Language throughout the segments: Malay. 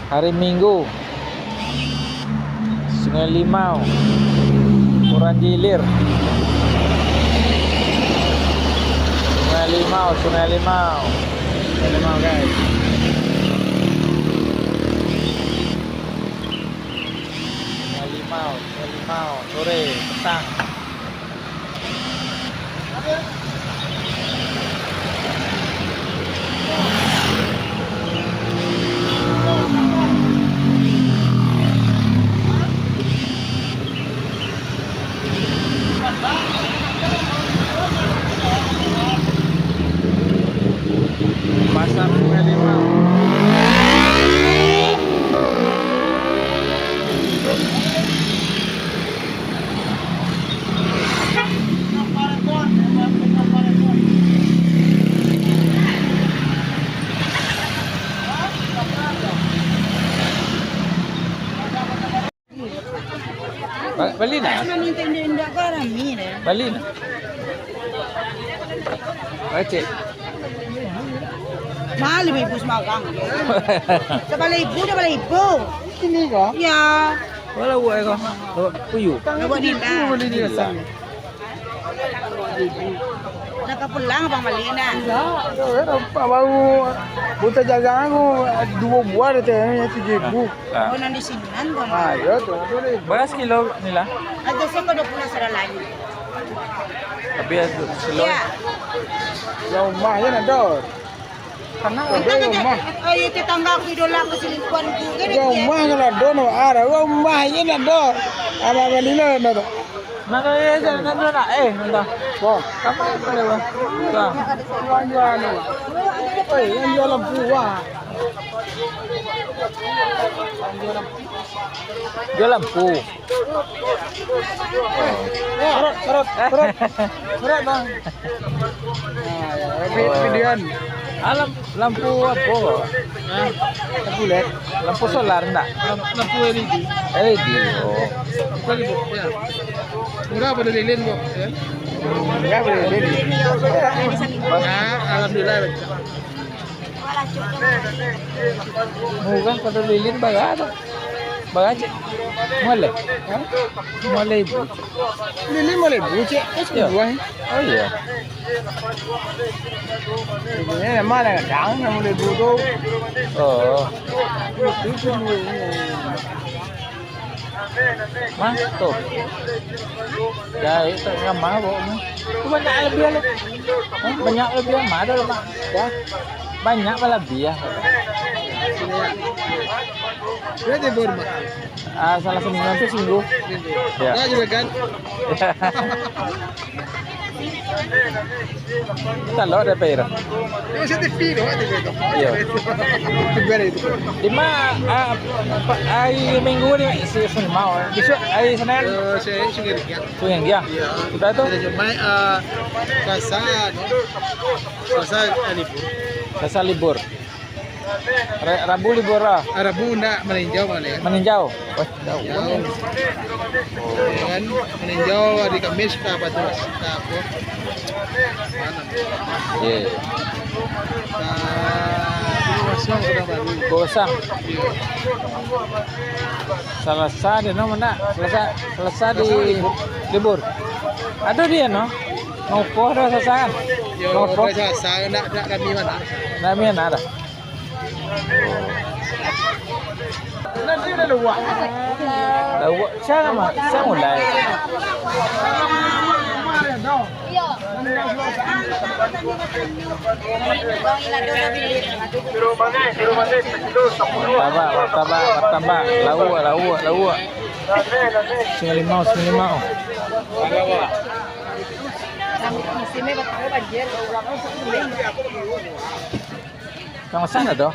Hari Minggu. Sungai Limau. Muranjilir. Sungai Limau, Sungai Limau. Sungai Limau, guys. Sungai Limau, Sungai Limau. Sore, petang. Pasar Sungai Limau. Bali na? Bali na? Oke. Mahal 5,000 semagang. Sa balahibo na balahibo. Ini kah? Ya. Wala buhay ko. Puyo. Nawa nila. Nila. Nakapulang bang malina. Ya, apa baru buta jaga aku 2 buah deh tehnya 7.000. O nang disinan ko. Ayo tuh, boleh. Beras kilo nila. Ada sa ko pula sa lain. Tapi kilo. Ya. Yang mahnya ada. Karena Ay tetangga ko idola ko silikuan ko. Yang mah kalau dono ada, yang mahnya ada. Apa balila ada? nana ya nana na nanda. Wah, Kamu apa ya? Bang. jualan anu. Oh, yang jualan buah. Jual lampu. Berat bang. Nah, ya, videoan. Lampu apa? Lampu LED. Lampu solar enggak? Lampu LED. LED. Oh. Lagi bu, ya. Murah pada lilin bu, ya. Enggak boleh lilin. Ya, alhamdulillah. Murah pada lilin baga. Baga aja. Mulai. Mulai ibu. Lilin boleh bu, cek. Ya. Buah. Oh iya. Ini mana kadang yang boleh bu tu. Oh. Mah tuh. Ya itu nggak mau mah. Itu banyak lebih lah. Banyak lebih mah ada mah. Ya. Banyak lebih ya. Berapa berma? Salah seminggu itu singgu. Ya. Ya juga kan. Kita lo ada pera. Ini saya TV loh, TV itu. Iya. Tiga itu. Di mana hari Minggu ni si mau. Besok hari Senin. Saya sendiri ya. Tu yang dia. Kita tu Ada cuma Selasa libur. Selasa libur. Rabu libur lah. Rabu nak meninjau mana ya? Meninjau. Wah, jauh. Jauh. Kan meninjau hari Kamis ke apa tuh? Ke apa? Mana? Iya. Kosong sudah baru. Gosang. Selasa di mana? Selasa di libur. Ada dia no. Ngopo ada sasaran. Yo, Ngopo. saya nak kami mana? Namanya ada. Nanti ada luak. Lalu saya mah, saya mulai. Martabak, lauk. Sungai Limau. Kang sana doh.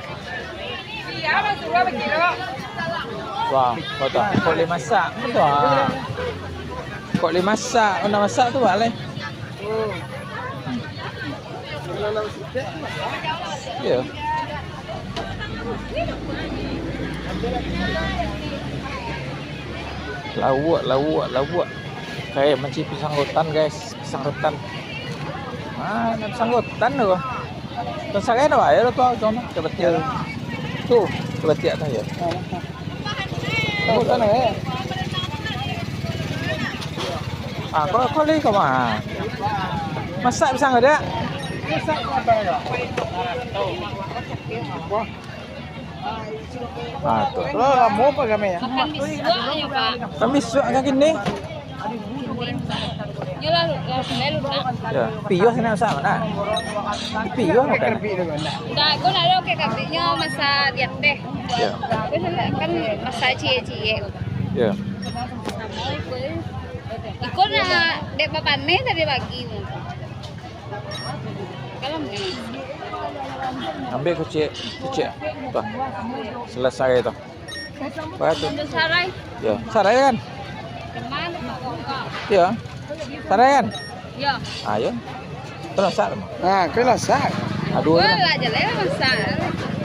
Wah, kok lima masak. Wah. Kok lima masak, nak masak tu boleh. Ya. Lawak. Kayak macam pisang rotan, guys. Pisang rotan. Mana pisang rotan tu? Pisang apa ya tu? Coba coba. Tu tu. Kelatiak dah ya. Tahu sana ya. Ah, kau lagi kau mah. Masak pisang ada? Masak apa ya? Ah, tu. Kalau mau apa kami ya? Makan misua ya Pak. Kami suak kan gini. Ya lalu nak. Ya, piyuh sana masak mana? Piyuh makan. Kerbi tu kan. Dah, kau nak lo ke kabinnya masa diet teh. Ya. Kau kan masa cie-cie. Ya. Ikut nak dek bapak ni tadi pagi. Kalau Ambil kucing. Tu. Selesai tu. Baik tu. untuk sarai, Ya, sarai kan? teman kau. Ya. Sarai kan? Ya, Ayo. Terus sar. Ah, kau lah sak. Aduh. gua lah jalan masa.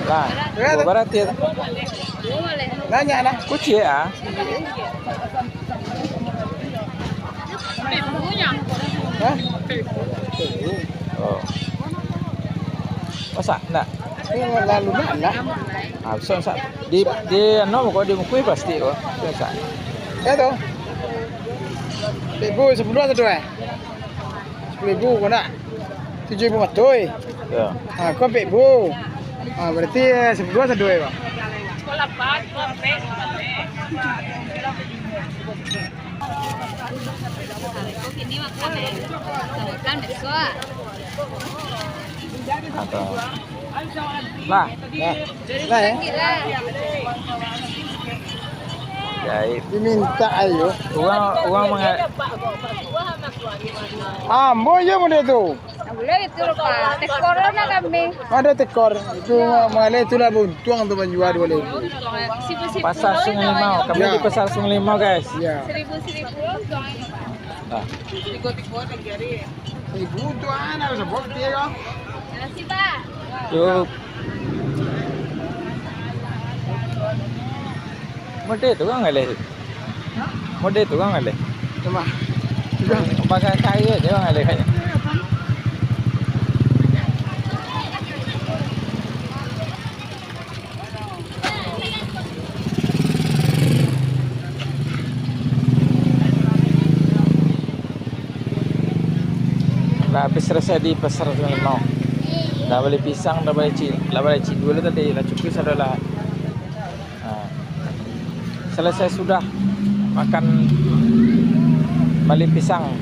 Lah. Dua barat ya. Gua boleh. Nanya nak. Kucing ah. Punya. Hah? Oh. Masak nak? Kau lalu nak lah. Ah, besar sak. Di ano kau di mukui pasti kau. Besar. Ya tu. Ribu 10 satu eh. 10.000 kau nak. 7.000 matoi. Ya. Ah, kau 4.000. Ah, berarti 10 satu eh, Pak. Kau kini makan eh. Makan besok. Atau. Lah. Nah. Nah ya. Kira. Jadi Diminta ayo. uang mengal. Ah, mau je mau dia tu. Boleh itu Pak. Tes corona kami. Ada tekor. Itu mengalir itulah buntuang tu menjual 2.000. Pasar Sungai Limau. Kami Ya. di Pasar Sungai Limau guys. Ya. 1.000 Nah. 1.000 tu anak sebab dia kau. Terima kasih Pak. Yuk. Mode tu kan ngalih. Mode tu kan ngalih. Cuma. Juga. Pakai kayu aja kan ngalih kayaknya. Dah habis selesai di Pasar Sungai Limau. Dah beli pisang, dah beli dulu tadi. Dah cukup adalah. Selesai sudah makan balik pisang.